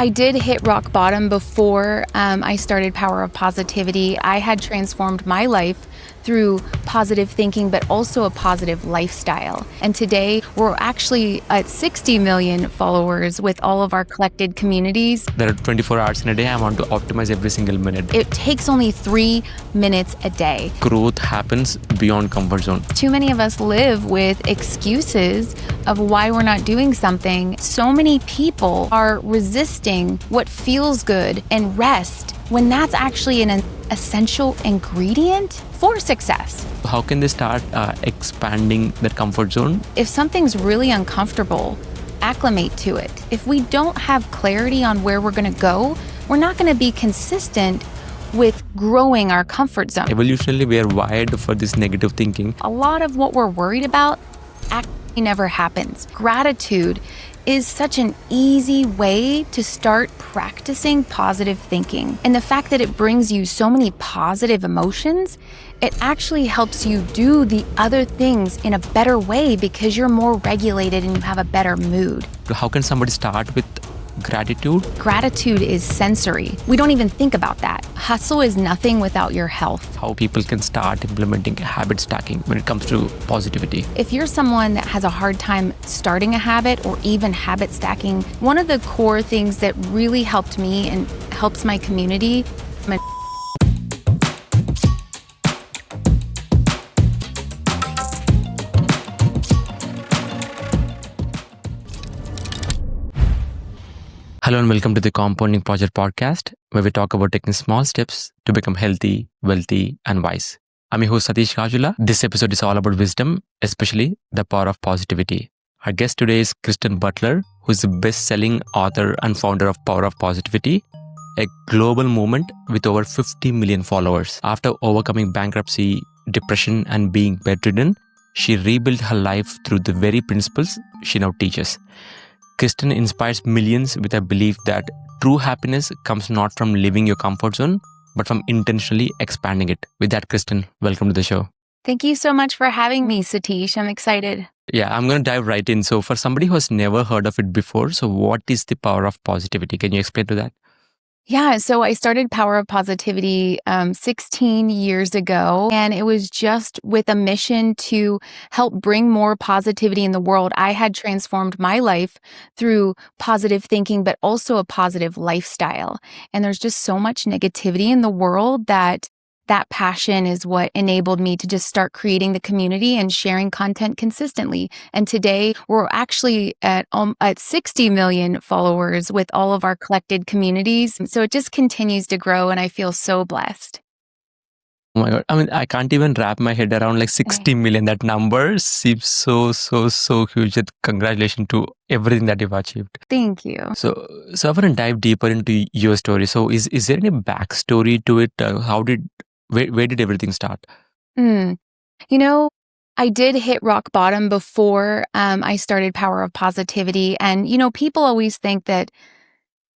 I did hit rock bottom before I started Power of Positivity. I had transformed my life through positive thinking, but also a positive lifestyle. And today we're actually at 60 million followers with all of our collected communities. There are 24 hours in a day. I want to optimize every single minute. It takes only 3 minutes a day. Growth happens beyond comfort zone. Too many of us live with excuses of why we're not doing something. So many people are resisting what feels good and rest when that's actually an essential ingredient for success. How can they start expanding their comfort zone? If something's really uncomfortable, acclimate to it. If we don't have clarity on where we're going to go, we're not going to be consistent with growing our comfort zone. Evolutionarily, we are wired for this negative thinking. A lot of what we're worried about actually never happens. Gratitude is such an easy way to start practicing positive thinking. And the fact that it brings you so many positive emotions, it actually helps you do the other things in a better way because you're more regulated and you have a better mood. How can somebody start with gratitude? Gratitude is sensory. We don't even think about that. Hustle is nothing without your health. How people can start implementing habit stacking when it comes to positivity. If you're someone that has a hard time starting a habit or even habit stacking, one of the core things that really helped me and helps my community. Hello and welcome to the Compounding Project podcast, where we talk about taking small steps to become healthy, wealthy, and wise. I'm your host Satish Kajula. This episode is all about wisdom, especially the power of positivity. Our guest today is Kristen Butler, who is the best-selling author and founder of Power of Positivity, a global movement with over 50 million followers. After overcoming bankruptcy, depression, and being bedridden, she rebuilt her life through the very principles she now teaches. Kristen inspires millions with a belief that true happiness comes not from leaving your comfort zone, but from intentionally expanding it. With that, Kristen, welcome to the show. Thank you so much for having me, Satish. I'm excited. Yeah, I'm going to dive right in. So for somebody who has never heard of it before, so what is the power of positivity? Can you explain to that? Yeah, so I started Power of Positivity 16 years ago, and it was just with a mission to help bring more positivity in the world. I had transformed my life through positive thinking, but also a positive lifestyle. And there's just so much negativity in the world that passion is what enabled me to just start creating the community and sharing content consistently. And today we're actually at 60 million followers with all of our collected communities. So it just continues to grow and I feel so blessed. Oh my God. I mean, I can't even wrap my head around like 60 million. That number seems so huge. Congratulations to everything that you've achieved. Thank you. So I want to dive deeper into your story. So is there any backstory to it? Where did everything start? You know, I did hit rock bottom before I started Power of Positivity. And, people always think that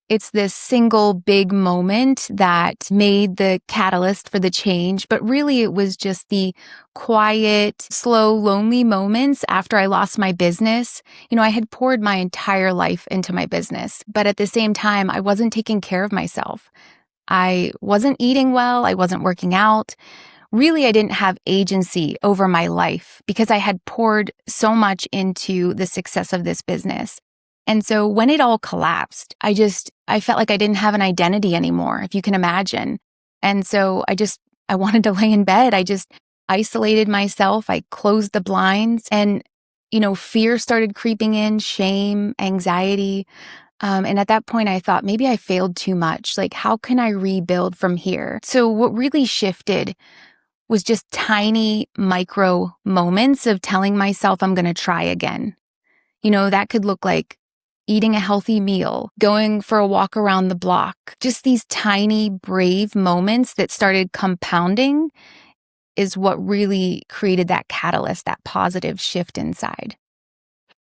it's this single big moment that made the catalyst for the change. But really, it was just the quiet, slow, lonely moments after I lost my business. I had poured my entire life into my business. But at the same time, I wasn't taking care of myself. I wasn't eating well. I wasn't working out. Really, I didn't have agency over my life because I had poured so much into the success of this business. And so when it all collapsed, I felt like I didn't have an identity anymore, if you can imagine. And so I wanted to lay in bed. I just isolated myself. I closed the blinds and, fear started creeping in, shame, anxiety. And at that point, I thought maybe I failed too much. Like, how can I rebuild from here? So what really shifted was just tiny micro moments of telling myself I'm going to try again. That could look like eating a healthy meal, going for a walk around the block. Just these tiny, brave moments that started compounding is what really created that catalyst, that positive shift inside.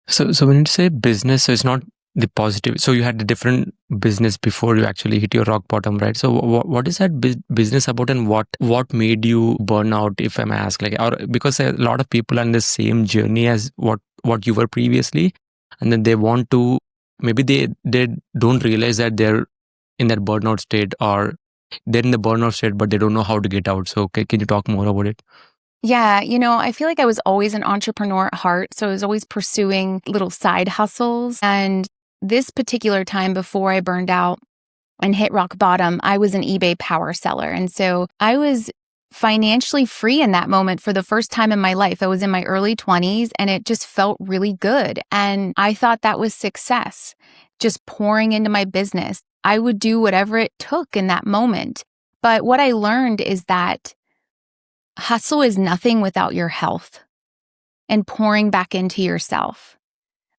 So when you say business, so it's not the positive. So you had a different business before you actually hit your rock bottom, right? So what is that business about, and what made you burn out, if I may ask? Or because a lot of people are in the same journey as what you were previously, and then they want to maybe they don't realize that they're in that burnout state, or they're in the burnout state but they don't know how to get out. So can you talk more about it? Yeah, I feel like I was always an entrepreneur at heart. So I was always pursuing little side hustles. And this particular time before I burned out and hit rock bottom, I was an eBay power seller. And so I was financially free in that moment for the first time in my life. I was in my early 20s and it just felt really good. And I thought that was success, just pouring into my business. I would do whatever it took in that moment. But what I learned is that hustle is nothing without your health and pouring back into yourself.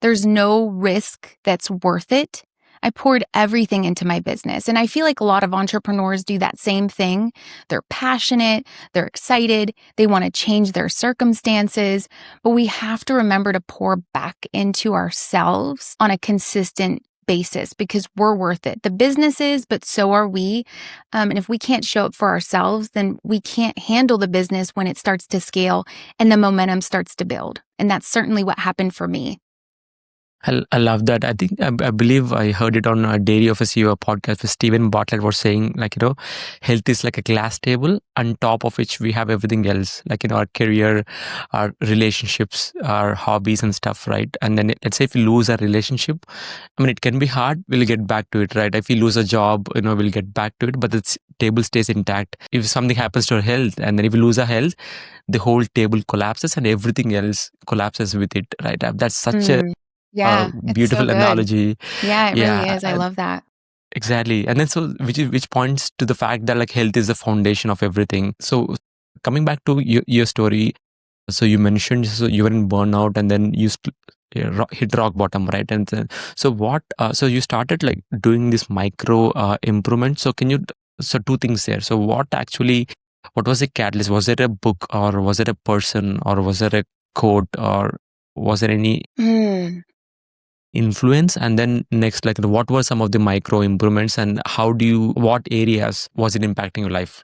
There's no risk that's worth it. I poured everything into my business. And I feel like a lot of entrepreneurs do that same thing. They're passionate, they're excited, they want to change their circumstances, but we have to remember to pour back into ourselves on a consistent basis because we're worth it. The business is, but so are we. And if we can't show up for ourselves, then we can't handle the business when it starts to scale and the momentum starts to build. And that's certainly what happened for me. I love that. I believe I heard it on a Dairy of a CEO podcast where Stephen Butler was saying, like, health is like a glass table on top of which we have everything else, like, our career, our relationships, our hobbies and stuff, right? And then let's say if we lose our relationship, I mean, it can be hard. We'll get back to it, right? If we lose a job, we'll get back to it, but the table stays intact. If something happens to our health, and then if we lose our health, the whole table collapses and everything else collapses with it, right? That's such a Yeah, it's so beautiful good. analogy. Yeah, it really Yeah, is. I love that. exactly. And then so which points to the fact that like health is the foundation of everything. So coming back to your story, so you mentioned so you were in burnout and then you hit rock bottom, right? And then, so what? So you started like doing this micro improvement. So can you? So two things there. So what was the catalyst? Was it a book, or was it a person, or was it a quote, or was there any influence? And then next, like what were some of the micro improvements, and what areas was it impacting your life?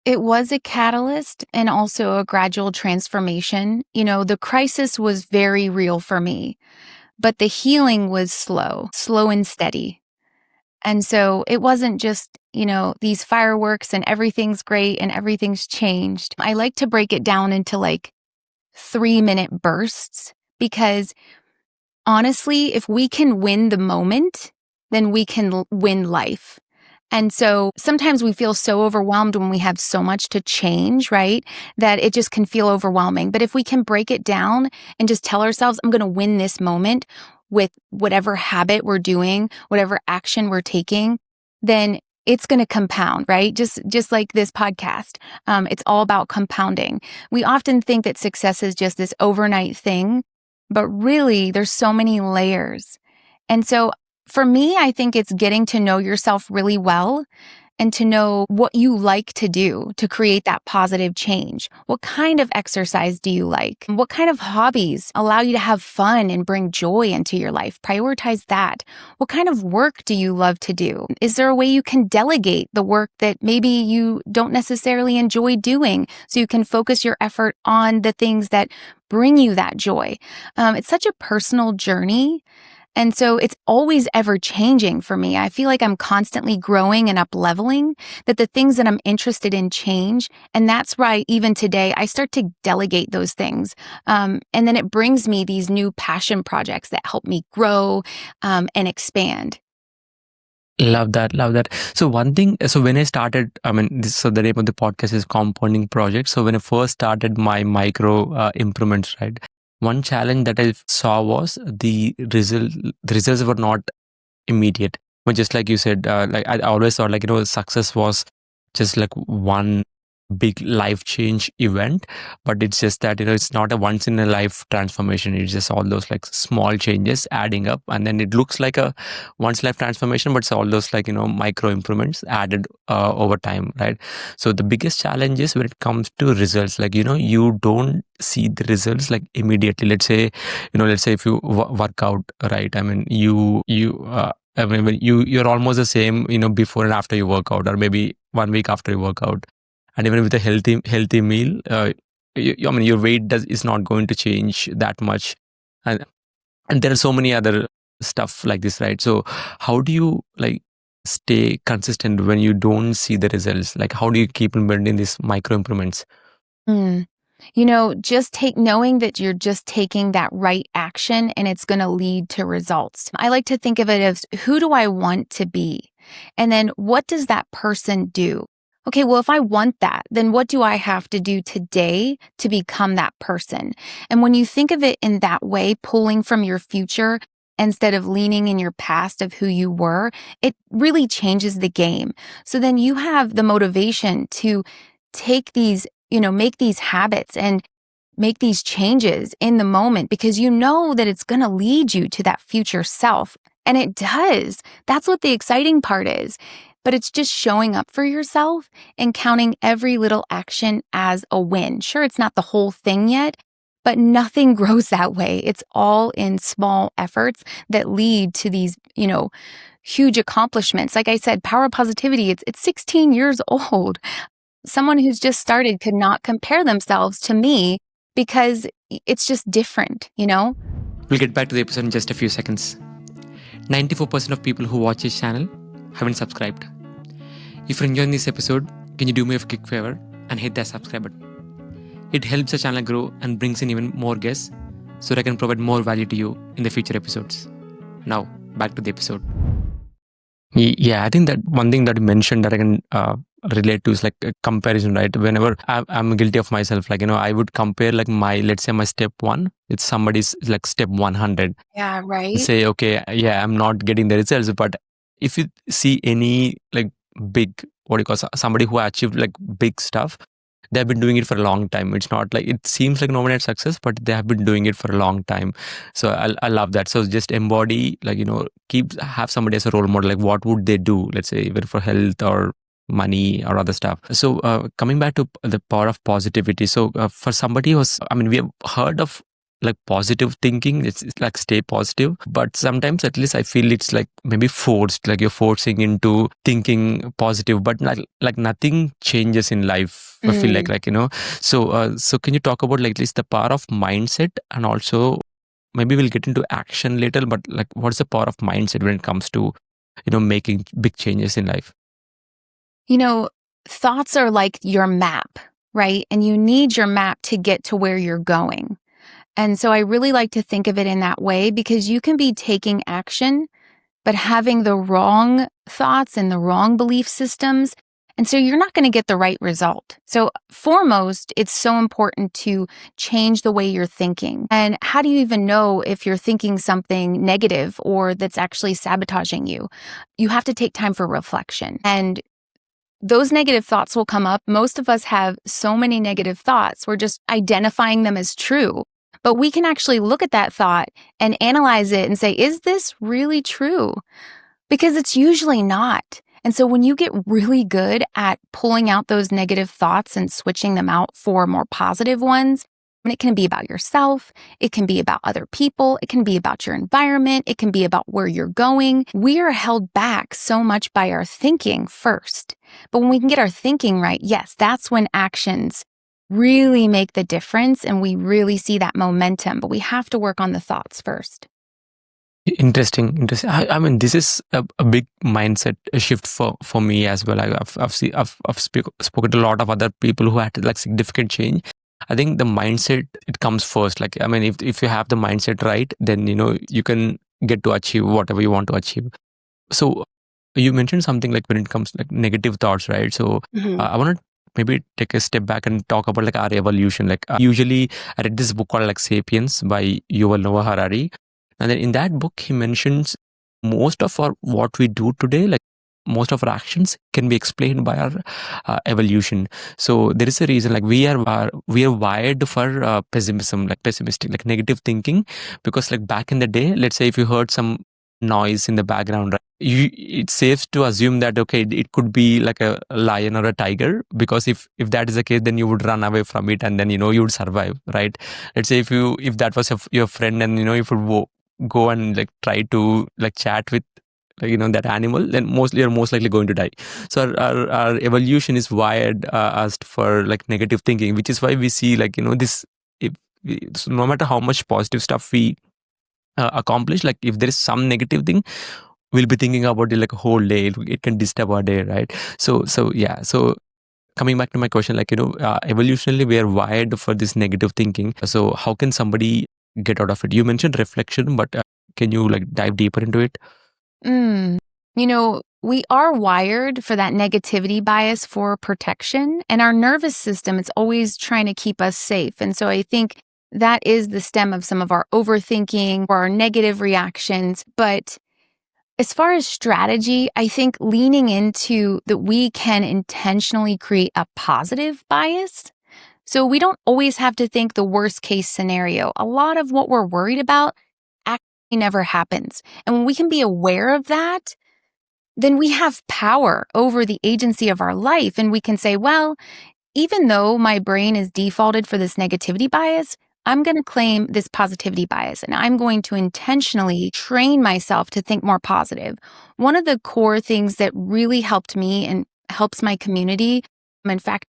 It was a catalyst and also a gradual transformation. The crisis was very real for me, but the healing was slow and steady. And so it wasn't just, these fireworks and everything's great and everything's changed. I like to break it down into like 3-minute bursts because honestly, if we can win the moment, then we can win life. And so sometimes we feel so overwhelmed when we have so much to change, right? That it just can feel overwhelming. But if we can break it down and just tell ourselves, I'm going to win this moment with whatever habit we're doing, whatever action we're taking, then it's going to compound, right? Just like this podcast. It's all about compounding. We often think that success is just this overnight thing, but really there's so many layers. And so for me, I think it's getting to know yourself really well and to know what you like to do to create that positive change. What kind of exercise do you like? What kind of hobbies allow you to have fun and bring joy into your life? Prioritize that. What kind of work do you love to do? Is there a way you can delegate the work that maybe you don't necessarily enjoy doing so you can focus your effort on the things that bring you that joy? It's such a personal journey. And so it's always ever changing for me. I feel like I'm constantly growing and up leveling, that the things that I'm interested in change. And that's why even today I start to delegate those things. And then it brings me these new passion projects that help me grow and expand. Love that. Love that. So one thing, so when I started, so the name of the podcast is Compounding Project. So when I first started my micro improvements, right? One challenge that I saw was the results were not immediate. But just like you said, like I always thought like, success was just like one big life change event, but it's just that, it's not a once in a life transformation. It's just all those like small changes adding up. And then it looks like a once life transformation, but it's all those like, micro improvements added over time, right? So the biggest challenge is when it comes to results, like, you don't see the results like immediately. Let's say if you work out, right? You're almost the same, before and after you work out, or maybe 1 week after you work out. And even with a healthy meal, your weight is not going to change that much. And And there are so many other stuff like this, right? So how do you like stay consistent when you don't see the results? Like how do you keep implementing these micro improvements? Mm. Just knowing that you're just taking that right action and it's going to lead to results. I like to think of it as, who do I want to be? And then what does that person do? Okay, well, if I want that, then what do I have to do today to become that person? And when you think of it in that way, pulling from your future instead of leaning in your past of who you were, it really changes the game. So then you have the motivation to take these, make these habits and make these changes in the moment, because you know that it's going to lead you to that future self. And it does. That's what the exciting part is. But it's just showing up for yourself and counting every little action as a win. Sure, it's not the whole thing yet, but nothing grows that way. It's all in small efforts that lead to these, huge accomplishments. Like I said, Power of Positivity, it's 16 years old. Someone who's just started could not compare themselves to me because it's just different, We'll get back to the episode in just a few seconds. 94% of people who watch this channel haven't subscribed. If you're enjoying this episode, can you do me a quick favor and hit that subscribe button? It helps the channel grow and brings in even more guests so that I can provide more value to you in the future episodes. Now, back to the episode. Yeah, I think that one thing that you mentioned that I can relate to is like a comparison, right? Whenever I'm guilty of myself, like, I would compare like let's say my step 1 with somebody's like step 100. Yeah, right. Say, okay, yeah, I'm not getting the results. But if you see any like big, somebody who achieved like big stuff, they've been doing it for a long time. It's not like, it seems like an overnight success, but they have been doing it for a long time. So I love that. So just embody, like, have somebody as a role model. Like, what would they do? Let's say even for health or money or other stuff. So coming back to the power of positivity. So for somebody who's, we have heard of like positive thinking, it's like stay positive, but sometimes at least I feel it's like maybe forced, like you're forcing into thinking positive, but like nothing changes in life. I feel like so can you talk about like at least the power of mindset, and also maybe we'll get into action later, but like what's the power of mindset when it comes to making big changes in life? Thoughts are like your map, right? And you need your map to get to where you're going. And so I really like to think of it in that way, because you can be taking action, but having the wrong thoughts and the wrong belief systems. And so you're not going to get the right result. So foremost, it's so important to change the way you're thinking. And how do you even know if you're thinking something negative or that's actually sabotaging you? You have to take time for reflection. And those negative thoughts will come up. Most of us have so many negative thoughts. We're just identifying them as true. But we can actually look at that thought and analyze it and say, is this really true? Because it's usually not. And so when you get really good at pulling out those negative thoughts and switching them out for more positive ones, and it can be about yourself, it can be about other people, it can be about your environment, it can be about where you're going. We are held back so much by our thinking first. But when we can get our thinking right, yes, that's when actions really make the difference and we really see that momentum. But we have to work on the thoughts first. Interesting. I mean, this is a big mindset shift for me as well. I've spoken to a lot of other people who had like significant change. I think the mindset, it comes first. Like, I mean, if you have the mindset right, then you can get to achieve whatever you want to achieve. So you mentioned something like when it comes to like negative thoughts, right? So I want to maybe take a step back and talk about like our evolution. Like usually I read this book called like Sapiens by Yuval Noah Harari. And then in that book, he mentions most of what we do today, like most of our actions can be explained by our evolution. So there is a reason, like we are wired for pessimism, like pessimistic, like negative thinking, because like back in the day, let's say if you heard some noise in the background, right, it's safe to assume that okay, it could be like a lion or a tiger, because if that is the case, then you would run away from it, and then you would survive, right? Let's say if that was your friend, and if you go and like try to like chat with like, that animal, then you're most likely going to die. So our evolution is wired us for like negative thinking, which is why we see like this. So no matter how much positive stuff we accomplish. Like if there is some negative thing, we'll be thinking about it like a whole day. It can disturb our day, right? So yeah. So coming back to my question, like, evolutionarily we are wired for this negative thinking. So how can somebody get out of it? You mentioned reflection, but can you like dive deeper into it? Mm. We are wired for that negativity bias for protection, and our nervous system, it's always trying to keep us safe. And so I think that is the stem of some of our overthinking or our negative reactions. But as far as strategy, I think leaning into that we can intentionally create a positive bias. So we don't always have to think the worst case scenario. A lot of what we're worried about actually never happens. And when we can be aware of that, then we have power over the agency of our life. And we can say, well, even though my brain is defaulted for this negativity bias, I'm going to claim this positivity bias and I'm going to intentionally train myself to think more positive. One of the core things that really helped me and helps my community, in fact,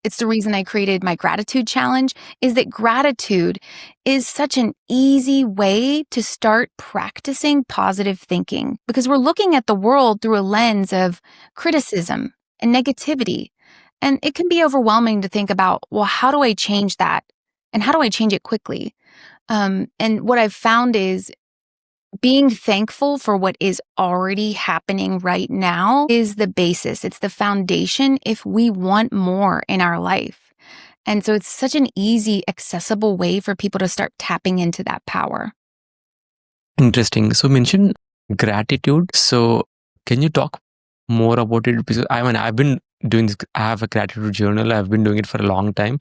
it's the reason I created my gratitude challenge, is that gratitude is such an easy way to start practicing positive thinking because we're looking at the world through a lens of criticism and negativity. And it can be overwhelming to think about, well, how do I change that? And how do I change it quickly? And what I've found is being thankful for what is already happening right now is the basis. It's the foundation if we want more in our life. And so it's such an easy, accessible way for people to start tapping into that power. Interesting. So mention gratitude. So can you talk more about it? Because I've been doing this. I have a gratitude journal. I've been doing it for a long time.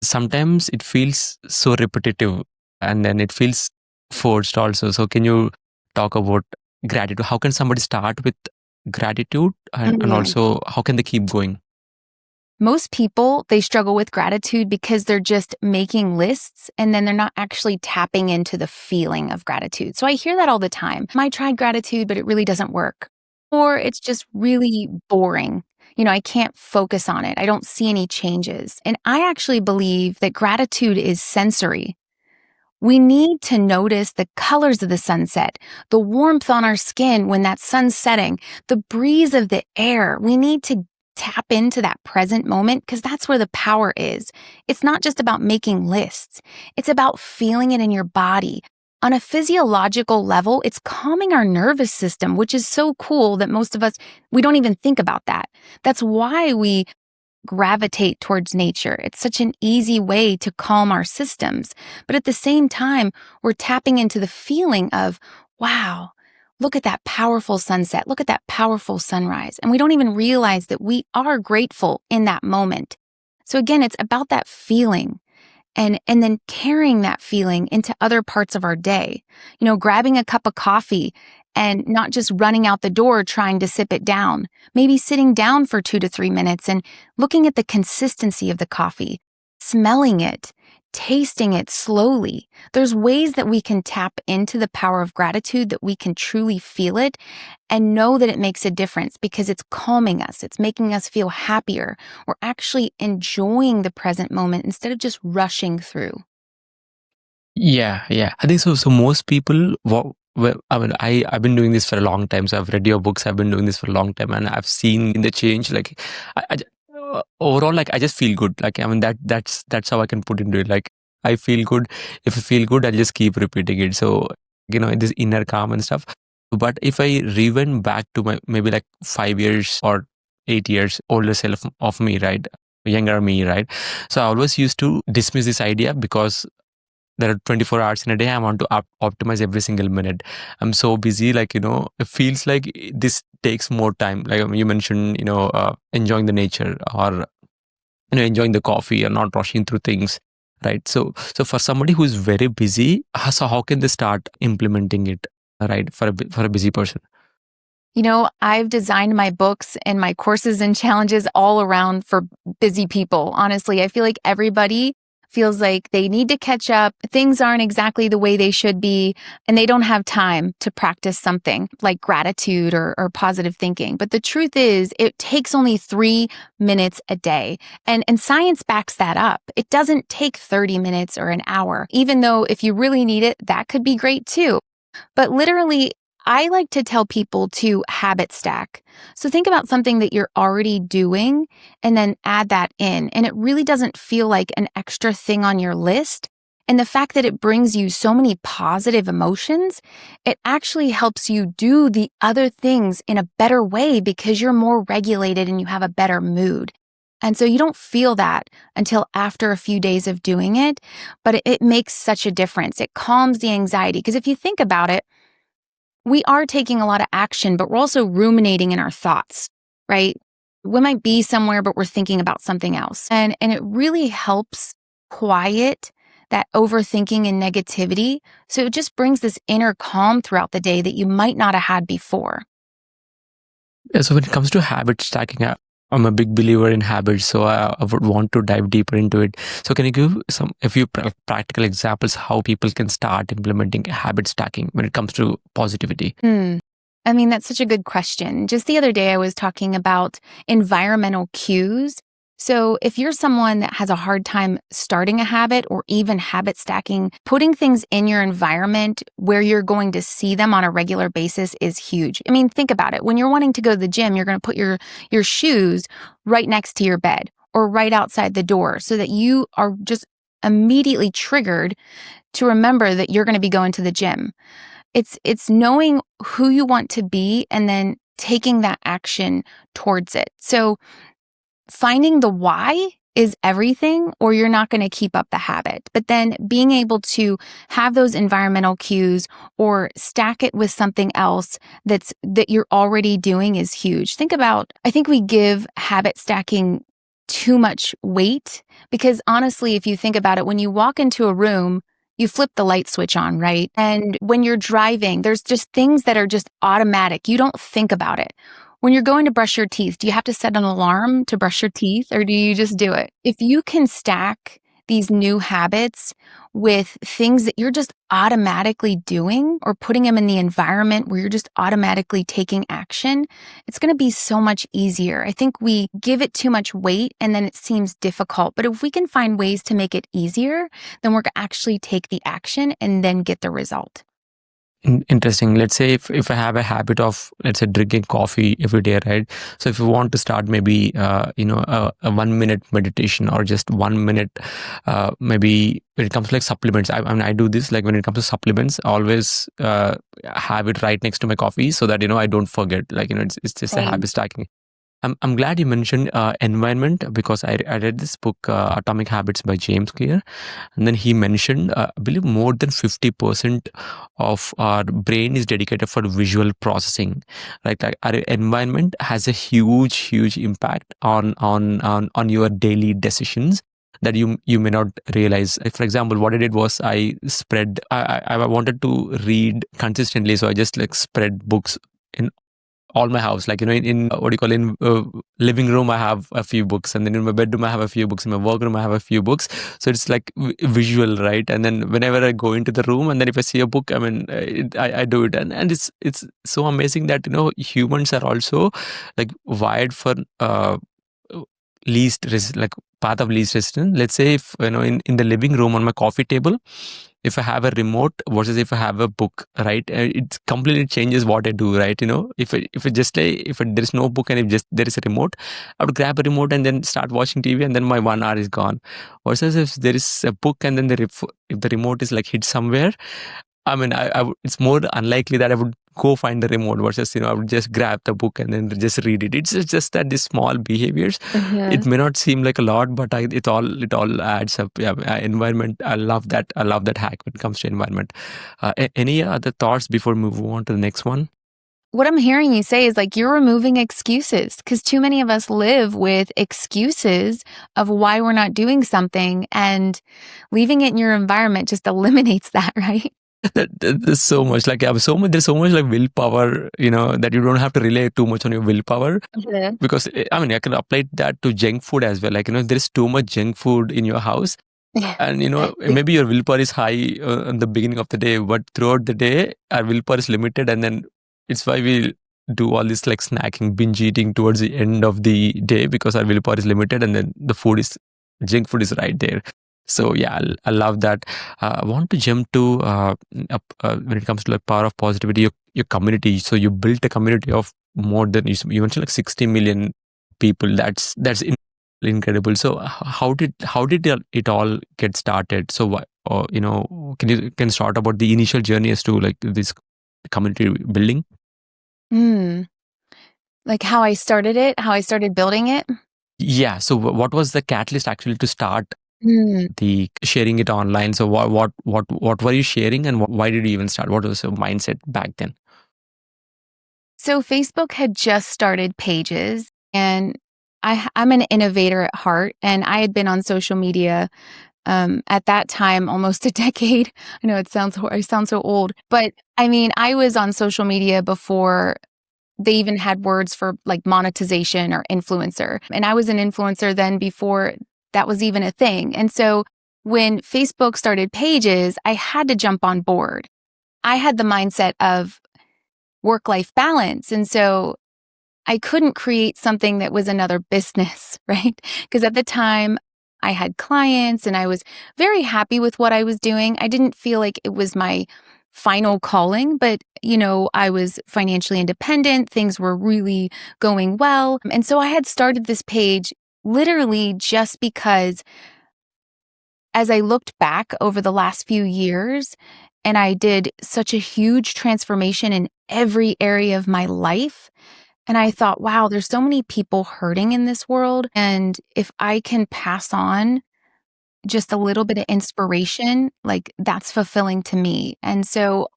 Sometimes it feels so repetitive, and then it feels forced also. So can you talk about gratitude? How can somebody start with gratitude, and also how can they keep going? Most people, they struggle with gratitude because they're just making lists and then they're not actually tapping into the feeling of gratitude. So I hear that all the time. I tried gratitude, but it really doesn't work. Or it's just really boring. I can't focus on it. I don't see any changes. And I actually believe that gratitude is sensory. We need to notice the colors of the sunset, the warmth on our skin when that sun's setting, the breeze of the air. We need to tap into that present moment because that's where the power is. It's not just about making lists. It's about feeling it in your body. On a physiological level, it's calming our nervous system, which is so cool that most of us, we don't even think about that. That's why we gravitate towards nature. It's such an easy way to calm our systems. But at the same time, we're tapping into the feeling of, wow, look at that powerful sunset. Look at that powerful sunrise. And we don't even realize that we are grateful in that moment. So again, it's about that feeling and then carrying that feeling into other parts of our day. Grabbing a cup of coffee and not just running out the door trying to sip it down. Maybe sitting down for 2 to 3 minutes and looking at the consistency of the coffee, smelling it, tasting it slowly. There's ways that we can tap into the power of gratitude, that we can truly feel it and know that it makes a difference because it's calming us. It's making us feel happier. We're actually enjoying the present moment instead of just rushing through. Yeah. I think so. So most people, I've been doing this for a long time. So I've read your books. I've been doing this for a long time, and I've seen the change. Like, overall, like I just feel good. Like, that's how I can put into it. Like, I feel good. If I feel good, I'll just keep repeating it. So this inner calm and stuff. But if I rewind back to my maybe like 5 years or 8 years older self of me, right? Younger me, right? So I always used to dismiss this idea because there are 24 hours in a day. I want to optimize every single minute. I'm so busy, like, it feels like this takes more time. Like you mentioned, enjoying the nature or, enjoying the coffee or not rushing through things. Right. So for somebody who's very busy, so how can they start implementing it? Right. For a busy person. I've designed my books and my courses and challenges all around for busy people. Honestly, I feel like everybody feels like they need to catch up, things aren't exactly the way they should be, and they don't have time to practice something like gratitude or positive thinking. But the truth is, it takes only 3 minutes a day. And science backs that up. It doesn't take 30 minutes or an hour, even though if you really need it, that could be great too. But literally, I like to tell people to habit stack. So think about something that you're already doing and then add that in. And it really doesn't feel like an extra thing on your list. And the fact that it brings you so many positive emotions, it actually helps you do the other things in a better way because you're more regulated and you have a better mood. And so you don't feel that until after a few days of doing it, but it makes such a difference. It calms the anxiety. Because if you think about it, we are taking a lot of action, but we're also ruminating in our thoughts, right? We might be somewhere, but we're thinking about something else. And it really helps quiet that overthinking and negativity. So it just brings this inner calm throughout the day that you might not have had before. Yeah, so when it comes to habit stacking, I'm a big believer in habits, so I would want to dive deeper into it. So can you give a few practical examples how people can start implementing habit stacking when it comes to positivity? I mean, that's such a good question. Just the other day, I was talking about environmental cues. So if you're someone that has a hard time starting a habit or even habit stacking, putting things in your environment where you're going to see them on a regular basis is huge. I mean, think about it. When you're wanting to go to the gym, you're going to put your shoes right next to your bed or right outside the door so that you are just immediately triggered to remember that you're going to be going to the gym. It's knowing who you want to be and then taking that action towards it. So finding the why is everything, or you're not going to keep up the habit. But then being able to have those environmental cues or stack it with something else that you're already doing is huge. I think we give habit stacking too much weight because honestly, if you think about it, when you walk into a room, you flip the light switch on, right? And when you're driving, there's just things that are just automatic. You don't think about it. When you're going to brush your teeth, do you have to set an alarm to brush your teeth or do you just do it? If you can stack these new habits with things that you're just automatically doing or putting them in the environment where you're just automatically taking action, it's going to be so much easier. I think we give it too much weight and then it seems difficult. But if we can find ways to make it easier, then we're going to actually take the action and then get the result. Interesting. Let's say if I have a habit of, let's say, drinking coffee every day, right? So if you want to start maybe, a 1 minute meditation or just 1 minute, maybe when it comes to like supplements, I do this, like when it comes to supplements, I always have it right next to my coffee so that, I don't forget, like, it's just a habit stacking. I'm glad you mentioned environment because I read this book, Atomic Habits by James Clear. And then he mentioned, I believe more than 50% of our brain is dedicated for visual processing. Like our environment has a huge impact on your daily decisions that you may not realize. For example, what I did was I wanted to read consistently. So I just like spread books in all my house, like, in what do you call, in living room I have a few books, and then in my bedroom I have a few books, in my workroom I have a few books. So it's like visual, right? And then whenever I go into the room and then if I see a book, I mean, I do it, and it's so amazing that humans are also like wired for like path of least resistance. Let's say if in the living room on my coffee table, if I have a remote versus if I have a book, right, it completely changes what I do, right? If there is no book and if just there is a remote, I would grab a remote and then start watching TV, and then my 1 hour is gone. Versus if there is a book and then if the remote is like hid somewhere, I mean, it's more unlikely that I would go find the remote versus, I would just grab the book and then just read it. It's just that these small behaviors, it may not seem like a lot, but it all adds up. Yeah, environment. I love that. I love that hack when it comes to environment. Any other thoughts before we move on to the next one? What I'm hearing you say is like you're removing excuses because too many of us live with excuses of why we're not doing something, and leaving it in your environment just eliminates that, right? There's so much like there's so much like willpower, that you don't have to rely too much on your willpower. Yeah. Because I mean, I can apply that to junk food as well. Like, there's too much junk food in your house. And Like, maybe your willpower is high in the beginning of the day, but throughout the day our willpower is limited, and then it's why we do all this like snacking, binge eating towards the end of the day, because our willpower is limited, and then the food is junk food is right there. So yeah, I love that. I want to jump to when it comes to like power of positivity, your community. So you built a community of more than you mentioned like 60 million people. That's incredible. So how did it all get started? So what, can you start about the initial journey as to like this community building? mm, like how I started it, how I started building it. Yeah. So what was the catalyst actually to start Mm. the sharing it online? So what were you sharing, and why did you even start? What was your mindset back then? So Facebook had just started Pages, and I'm an innovator at heart, and I had been on social media at that time almost a decade. I know I sound so old, but I mean, I was on social media before they even had words for like monetization or influencer. And I was an influencer then before that was even a thing. And so when Facebook started Pages, I had to jump on board. I had the mindset of work-life balance. And so I couldn't create something that was another business, right? Because at the time I had clients and I was very happy with what I was doing. I didn't feel like it was my final calling, but I was financially independent. Things were really going well. And so I had started this page literally just because as I looked back over the last few years and I did such a huge transformation in every area of my life, and I thought, wow, there's so many people hurting in this world. And if I can pass on just a little bit of inspiration, like that's fulfilling to me. And so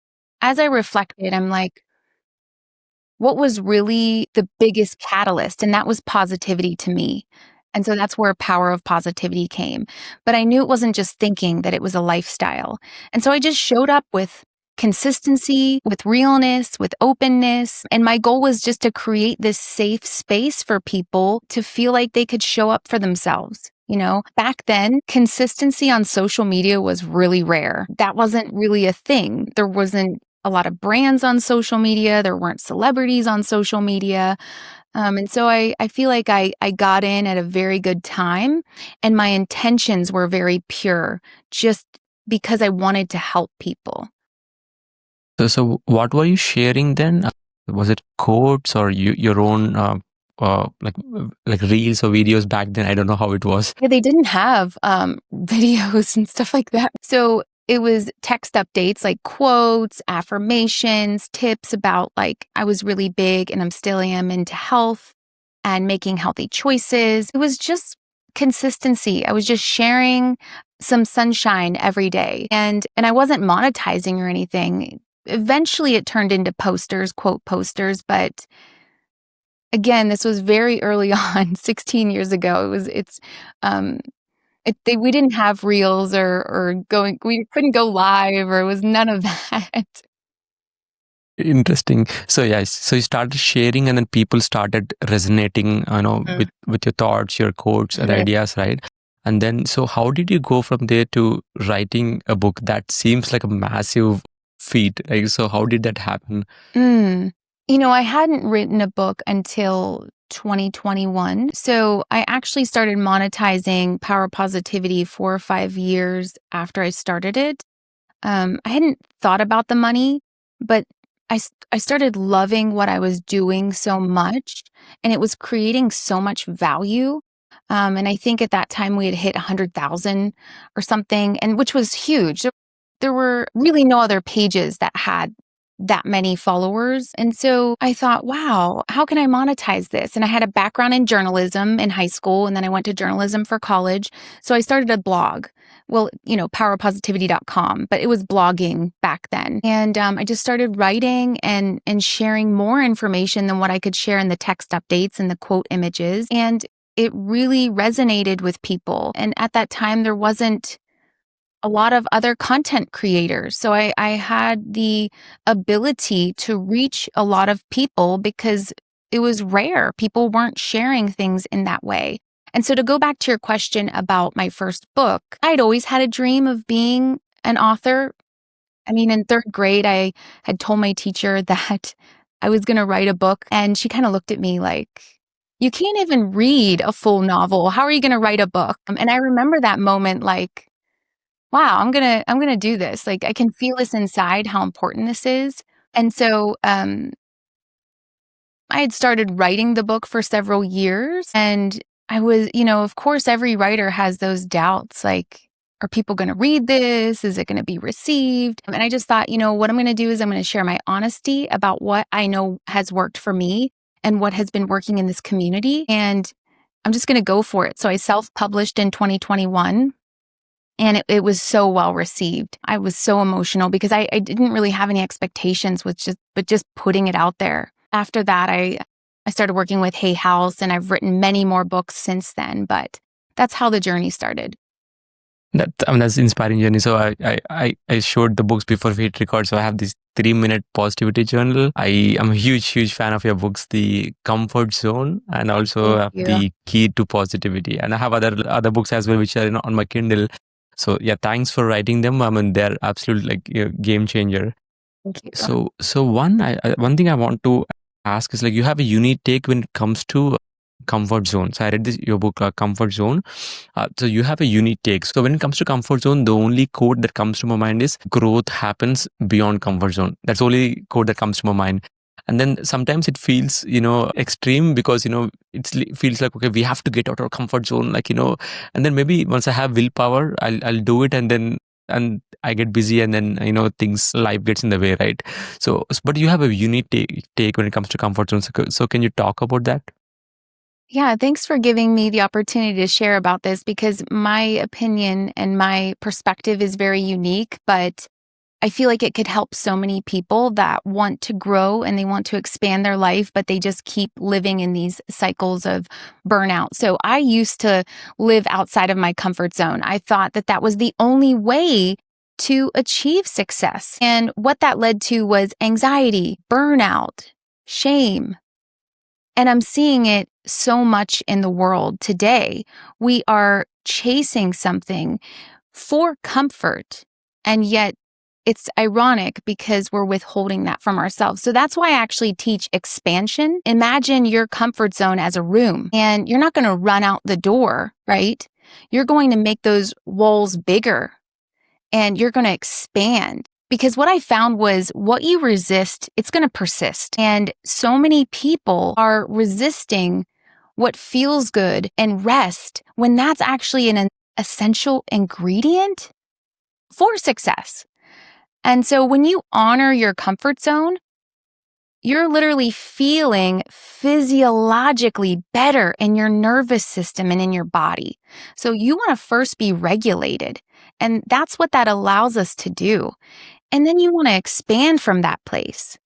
as I reflected, I'm like, what was really the biggest catalyst? And that was positivity to me. And so that's where power of positivity came. But I knew it wasn't just thinking, that it was a lifestyle. And so I just showed up with consistency, with realness, with openness. And my goal was just to create this safe space for people to feel like they could show up for themselves. Back then, consistency on social media was really rare. That wasn't really a thing. There wasn't a lot of brands on social media. There weren't celebrities on social media. And so I feel like I got in at a very good time and my intentions were very pure just because I wanted to help people. So what were you sharing then? Was it quotes or your own like reels or videos back then? I don't know how it was. Yeah, they didn't have videos and stuff like that. So it was text updates like quotes, affirmations, tips about like I was really big and I'm still am into health and making healthy choices. It was just consistency. I was just sharing some sunshine every day. And I wasn't monetizing or anything. Eventually it turned into posters, quote posters, but again, this was very early on, 16 years ago. Um we didn't have reels or going we couldn't go live or it was none of that. Interesting. So yes, so you started sharing, and then people started resonating, Mm. with your thoughts, your quotes, and Right. ideas, right? And then, so how did you go from there to writing a book? That seems like a massive feat. Like, so how did that happen? Mm. I hadn't written a book until 2021. So I actually started monetizing Power Positivity 4 or 5 years after I started it. I hadn't thought about the money, but I started loving what I was doing so much, and it was creating so much value. And I think at that time we had hit 100,000 or something, and which was huge. There were really no other pages that had that many followers. And so I thought, wow, how can I monetize this? And I had a background in journalism in high school, and then I went to journalism for college. So I started a blog. Well, powerpositivity.com, but it was blogging back then. And I just started writing and sharing more information than what I could share in the text updates and the quote images. And it really resonated with people. And at that time, there wasn't a lot of other content creators. So I had the ability to reach a lot of people because it was rare. People weren't sharing things in that way. And so to go back to your question about my first book, I'd always had a dream of being an author. I mean, in third grade, I had told my teacher that I was going to write a book, and she kind of looked at me like, you can't even read a full novel. How are you going to write a book? And I remember that moment like, wow, I'm going to do this. Like I can feel this inside how important this is. And so I had started writing the book for several years, and I was, of course, every writer has those doubts like, are people going to read this? Is it going to be received? And I just thought, what I'm going to do is I'm going to share my honesty about what I know has worked for me and what has been working in this community. And I'm just going to go for it. So I self-published in 2021. And it was so well received. I was so emotional because I didn't really have any expectations but just putting it out there. After that, I started working with Hay House, and I've written many more books since then, but that's how the journey started. That's inspiring journey. So I showed the books before we hit record. So I have this 3-minute positivity journal. I am a huge fan of your books, The Comfort Zone, and also Thank you. The Key to Positivity. And I have other books as well, which are on my Kindle. So yeah, thanks for writing them. I mean, they're absolute game changer. Thank you. So one thing I want to ask is like, you have a unique take when it comes to comfort zone. So I read your book, Comfort Zone. So you have a unique take. So when it comes to comfort zone, the only quote that comes to my mind is growth happens beyond comfort zone. That's the only quote that comes to my mind. And then sometimes it feels, extreme because, it feels like, okay, we have to get out of our comfort zone, and then maybe once I have willpower, I'll do it. And I get busy, and then, life gets in the way, right? So, but you have a unique take when it comes to comfort zone. So can you talk about that? Yeah, thanks for giving me the opportunity to share about this because my opinion and my perspective is very unique, but I feel like it could help so many people that want to grow and they want to expand their life, but they just keep living in these cycles of burnout. So I used to live outside of my comfort zone. I thought that that was the only way to achieve success. And what that led to was anxiety, burnout, shame. And I'm seeing it so much in the world today. We are chasing something for comfort, and yet it's ironic because we're withholding that from ourselves. So that's why I actually teach expansion. Imagine your comfort zone as a room, and you're not going to run out the door, right? You're going to make those walls bigger, and you're going to expand. Because what I found was what you resist, it's going to persist. And so many people are resisting what feels good and rest when that's actually an essential ingredient for success. And so when you honor your comfort zone, you're literally feeling physiologically better in your nervous system and in your body. So you want to first be regulated. And that's what that allows us to do. And then you want to expand from that place.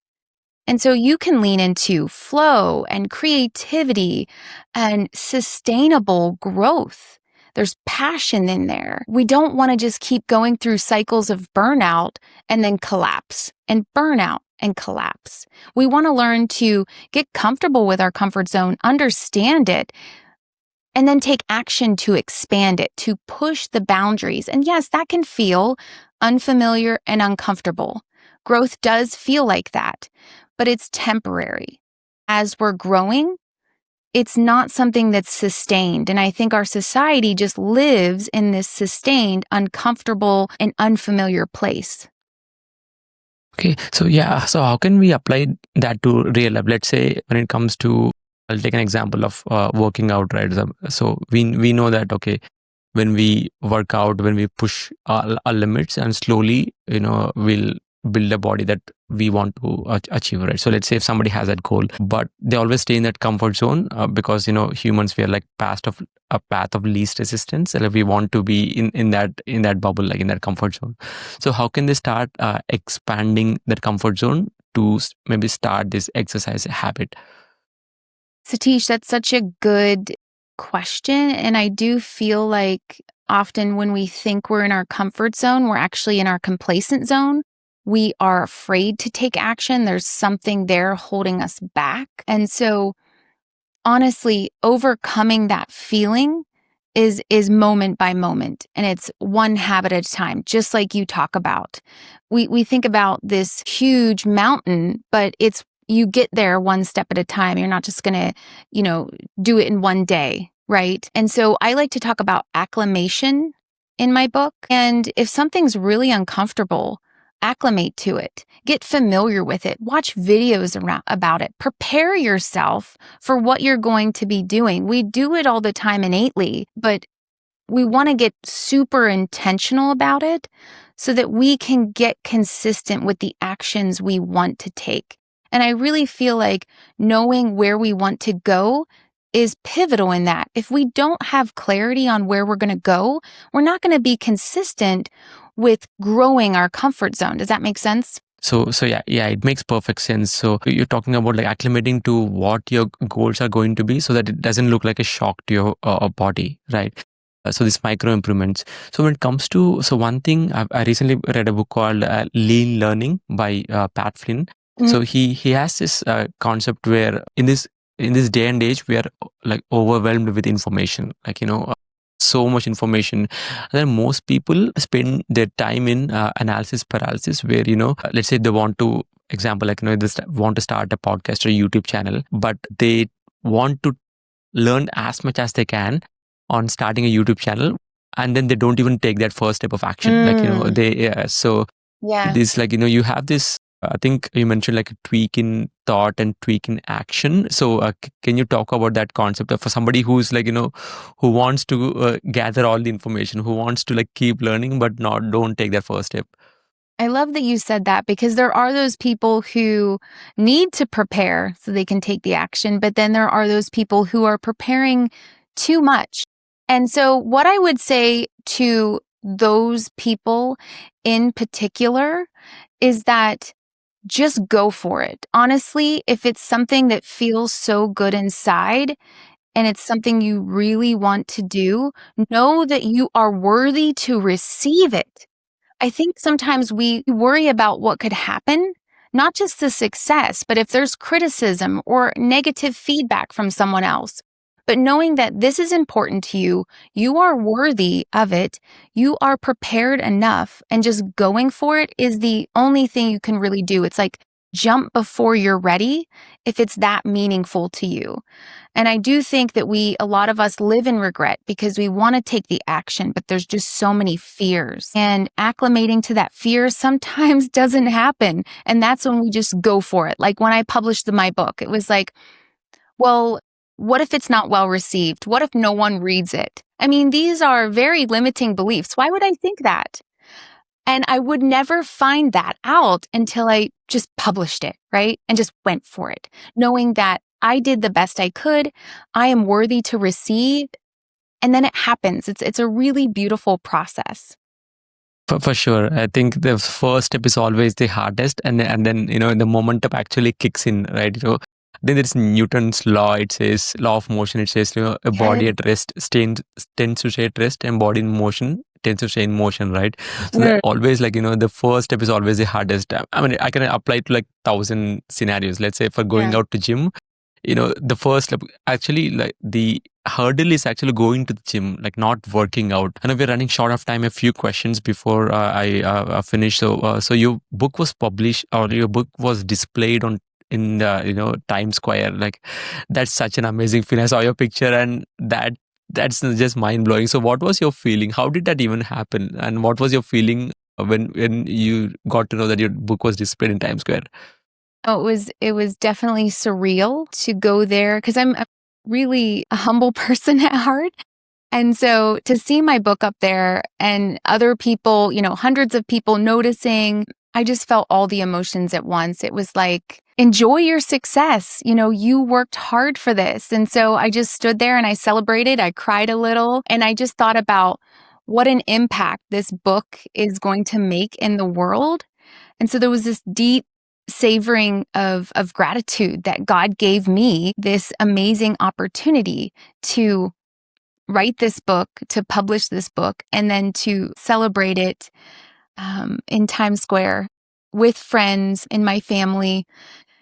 And so you can lean into flow and creativity and sustainable growth. There's passion in there. We don't want to just keep going through cycles of burnout and then collapse and burnout and collapse. We want to learn to get comfortable with our comfort zone, understand it, and then take action to expand it, to push the boundaries. And yes, that can feel unfamiliar and uncomfortable. Growth does feel like that, but it's temporary. As we're growing, it's not something that's sustained. And I think our society just lives in this sustained, uncomfortable, and unfamiliar place. Okay, so yeah, so how can we apply that to real life? Let's say when it comes to, I'll take an example of working out, right? So we know that, okay, when we work out, when we push our limits, and slowly, we'll build a body that we want to achieve, right? So let's say if somebody has that goal, but they always stay in that comfort zone because humans, we are like a path of least resistance, and we want to be in that bubble, like in that comfort zone. So how can they start expanding that comfort zone to maybe start this exercise habit? Satish, that's such a good question. And I do feel like often when we think we're in our comfort zone, we're actually in our complacent zone. We are afraid to take action. There's something there holding us back. And so honestly, overcoming that feeling is moment by moment, and it's one habit at a time, just like you talk about. We think about this huge mountain, but it's you get there one step at a time. You're not just going to, do it in one day, right? And so I like to talk about acclimation in my book. And if something's really uncomfortable, acclimate to it. Get familiar with it. Watch videos about it. Prepare yourself for what you're going to be doing. We do it all the time innately, but we want to get super intentional about it so that we can get consistent with the actions we want to take. And I really feel like knowing where we want to go is pivotal in that. If we don't have clarity on where we're going to go, we're not going to be consistent with growing our comfort zone. Does that make sense? So yeah, it makes perfect sense. So you're talking about like acclimating to what your goals are going to be, so that it doesn't look like a shock to your body, right? So these micro improvements. So when it comes to one thing, I recently read a book called Lean Learning by Pat Flynn. So he has this concept where in this day and age we are like overwhelmed with information, like so much information. And then most people spend their time in analysis paralysis, where let's say they want to example, like they want to start a podcast or a YouTube channel, but they want to learn as much as they can on starting a YouTube channel, and then they don't even take that first step of action. Like they so Yeah. this, like you have this. I think you mentioned like a tweak in thought and tweak in action. So can you talk about that concept for somebody who's like who wants to gather all the information, who wants to like keep learning, but don't take that first step? I love that you said that, because there are those people who need to prepare so they can take the action, but then there are those people who are preparing too much. And so, what I would say to those people in particular is that just go for it. Honestly, if it's something that feels so good inside and it's something you really want to do, know that you are worthy to receive it. I think sometimes we worry about what could happen, not just the success, but if there's criticism or negative feedback from someone else. But knowing that this is important to you, you are worthy of it, you are prepared enough, and just going for it is the only thing you can really do. It's like jump before you're ready if it's that meaningful to you. And I do think that a lot of us live in regret because we want to take the action, but there's just so many fears. And acclimating to that fear sometimes doesn't happen. And that's when we just go for it. Like when I published my book, it was like, well, what if it's not well received? What if no one reads it? I mean, these are very limiting beliefs. Why would I think that? And I would never find that out until I just published it, right? And just went for it, knowing that I did the best I could. I am worthy to receive. And then it happens. It's a really beautiful process. For sure. I think the first step is always the hardest, and then the momentum actually kicks in, right? Then there's Newton's law. It says law of motion. It says a body at rest tends to stay at rest, and body in motion tends to stay in motion, right? So that always, like the first step is always the hardest. I mean, I can apply to like 1,000 scenarios. Let's say for going out to gym, the first step, actually, like the hurdle is actually going to the gym, like not working out. I know we're running short of time. A few questions before I finish. So your book was published, or your book was displayed in Times Square. Like that's such an amazing feeling. I saw your picture, and that's just mind blowing. So what was your feeling? How did that even happen? And what was your feeling when you got to know that your book was displayed in Times Square? Oh, it was definitely surreal to go there because I'm really a humble person at heart. And so to see my book up there and other people, hundreds of people noticing, I just felt all the emotions at once. It was like, enjoy your success. You worked hard for this. And so I just stood there and I celebrated. I cried a little and I just thought about what an impact this book is going to make in the world. And so there was this deep savoring of gratitude that God gave me this amazing opportunity to write this book, to publish this book, and then to celebrate it in Times Square with friends in my family.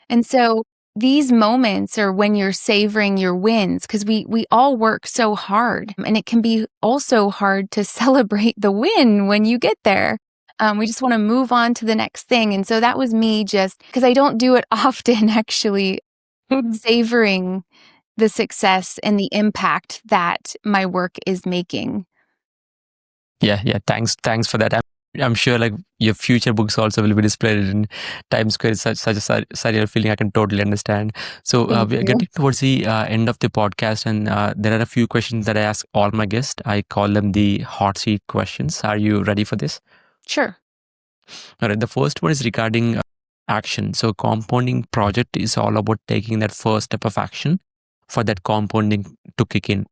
And so these moments are when you're savoring your wins, because we all work so hard, and it can be also hard to celebrate the win when you get there. We just want to move on to the next thing. And so that was me, just because I don't do it often, actually savoring the success and the impact that my work is making. Yeah. Thanks for that. I'm sure like your future books also will be displayed in Times Square. It's such a surreal feeling. I can totally understand. So we are getting towards the end of the podcast, and there are a few questions that I ask all my guests. I call them the Hotseat Questions. Are you ready for this? Sure. All right. The first one is regarding action. So compounding project is all about taking that first step of action for that compounding to kick in.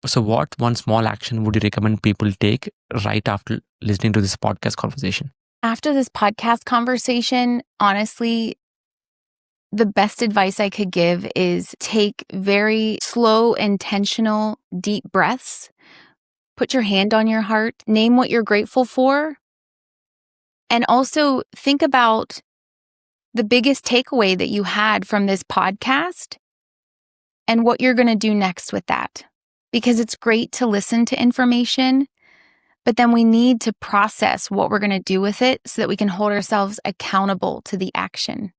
So what one small action would you recommend people take right after listening to this podcast conversation? After this podcast conversation, honestly, the best advice I could give is take very slow, intentional, deep breaths. Put your hand on your heart. Name what you're grateful for. And also think about the biggest takeaway that you had from this podcast and what you're going to do next with that. Because it's great to listen to information, but then we need to process what we're going to do with it so that we can hold ourselves accountable to the action.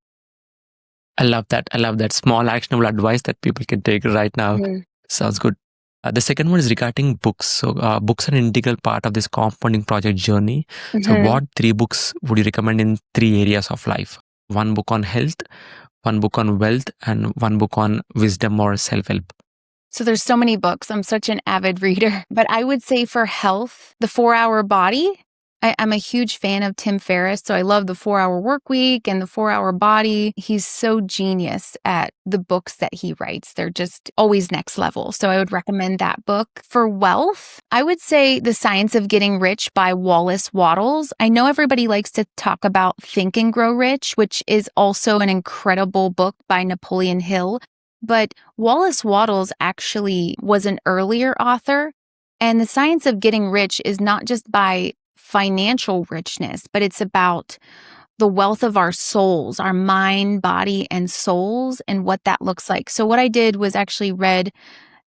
I love that. Small actionable advice that people can take right now. Sounds good. The second one is regarding books. So books are an integral part of this compounding project journey. So what 3 books would you recommend in 3 areas of life? 1 book on health, 1 book on wealth, and 1 book on wisdom or self-help. So there's so many books. I'm such an avid reader. But I would say for health, The 4-Hour Body. I'm a huge fan of Tim Ferriss, so I love The 4-Hour Work Week and The 4-Hour Body. He's so genius at the books that he writes. They're just always next level. So I would recommend that book. For wealth, I would say The Science of Getting Rich by Wallace Wattles. I know everybody likes to talk about Think and Grow Rich, which is also an incredible book by Napoleon Hill. But Wallace Wattles actually was an earlier author. And The Science of Getting Rich is not just by financial richness, but it's about the wealth of our souls, our mind, body, and souls, and what that looks like. So what I did was actually read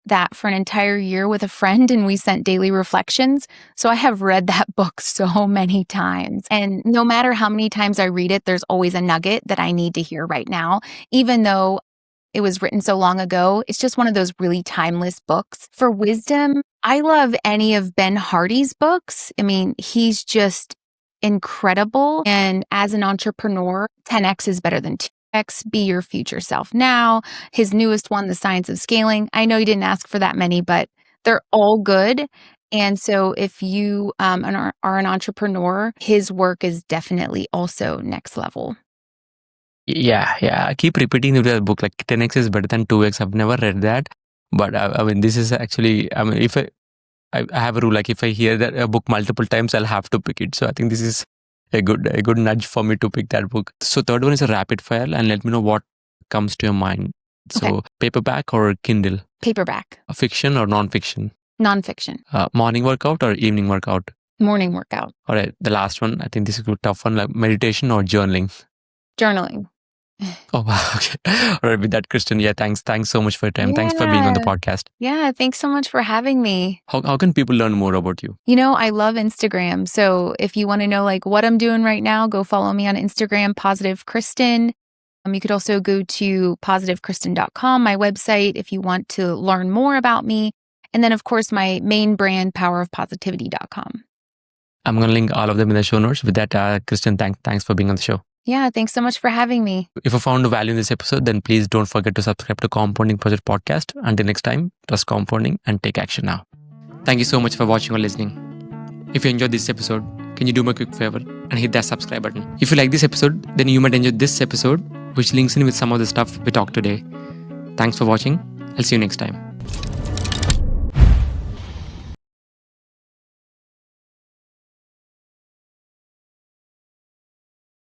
that for an entire year with a friend, and we sent daily reflections. So I have read that book so many times. And no matter how many times I read it, there's always a nugget that I need to hear right now, even though it was written so long ago. It's just one of those really timeless books. For wisdom, I love any of Ben Hardy's books. I mean, he's just incredible. And as an entrepreneur, 10x is better than 2x. Be your future self now. His newest one, The Science of Scaling. I know you didn't ask for that many, but they're all good. And so if you are an entrepreneur, his work is definitely also next level. Yeah. I keep repeating the book, like 10x is better than 2x. I've never read that. But I mean, this is actually, I mean, if I have a rule, like if I hear that a book multiple times, I'll have to pick it. So I think this is a good nudge for me to pick that book. So third one is a rapid fire, and let me know what comes to your mind. So paperback or Kindle? Paperback. Fiction or non-fiction? Non-fiction. Morning workout or evening workout? Morning workout. All right, the last one, I think this is a tough one, like meditation or journaling? Journaling. Oh, wow. Okay. All right, with that, Kristen, thanks so much for your time. Thanks for being on the podcast. Yeah, thanks so much for having me. How can people learn more about you? You know, I love Instagram. So if you want to know like what I'm doing right now, go follow me on Instagram, Positive Kristen. You could also go to positivekristen.com, my website, if you want to learn more about me. And then, of course, my main brand, powerofpositivity.com. I'm going to link all of them in the show notes. With that, Kristen, thanks for being on the show. Yeah, thanks so much for having me. If you found value in this episode, then please don't forget to subscribe to Compounding Project Podcast. Until next time, trust compounding and take action now. Thank you so much for watching or listening. If you enjoyed this episode, can you do me a quick favor and hit that subscribe button? If you like this episode, then you might enjoy this episode, which links in with some of the stuff we talked today. Thanks for watching. I'll see you next time.